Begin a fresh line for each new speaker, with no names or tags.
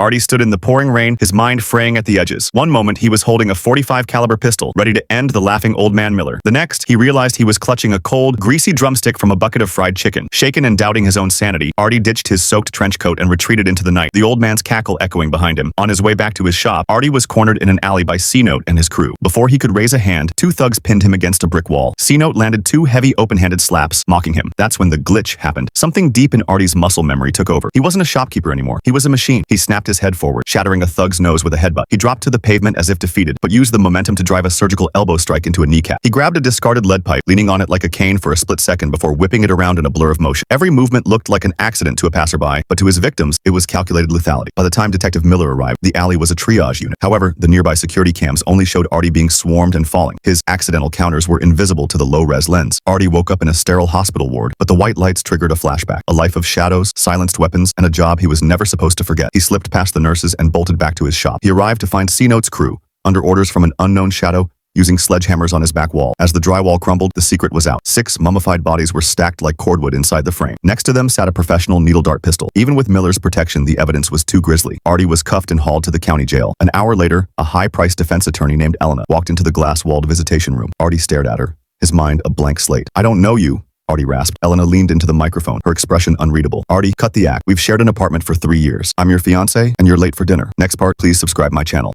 Artie stood in the pouring rain, his mind fraying at the edges. One moment, he was holding a .45 caliber pistol, ready to end the laughing old man Miller. The next, he realized he was clutching a cold, greasy drumstick from a bucket of fried chicken. Shaken and doubting his own sanity, Artie ditched his soaked trench coat and retreated into the night, the old man's cackle echoing behind him. On his way back to his shop, Artie was cornered in an alley by C-Note and his crew. Before he could raise a hand, two thugs pinned him against a brick wall. C-Note landed two heavy, open-handed slaps, mocking him. That's when the glitch happened. Something deep in Artie's muscle memory took over. He wasn't a shopkeeper anymore. He was a machine. He snapped his head forward, shattering a thug's nose with a headbutt. He dropped to the pavement as if defeated, but used the momentum to drive a surgical elbow strike into a kneecap. He grabbed a discarded lead pipe, leaning on it like a cane for a split second before whipping it around in a blur of motion. Every movement looked like an accident to a passerby, but to his victims, it was calculated lethality. By the time Detective Miller arrived, the alley was a triage unit. However, the nearby security cams only showed Artie being swarmed and falling. His accidental counters were invisible to the low-res lens. Artie woke up in a sterile hospital ward, but the white lights triggered a flashback. A life of shadows, silenced weapons, and a job he was never supposed to forget. He slipped past the nurses and bolted back to his shop. He arrived to find C-Note's crew, under orders from an unknown shadow, using sledgehammers on his back wall. As the drywall crumbled, the secret was out. 6 mummified bodies were stacked like cordwood inside the frame. Next to them sat a professional needle dart pistol. Even with Miller's protection, the evidence was too grisly. Artie was cuffed and hauled to the county jail. An hour later, a high-priced defense attorney named Elena walked into the glass-walled visitation room. Artie stared at her, his mind a blank slate. "I don't know you," Artie rasped. Elena leaned into the microphone, her expression unreadable. "Artie, cut the act. We've shared an apartment for 3 years. I'm your fiancé, and you're late for dinner. Next part, please subscribe my channel."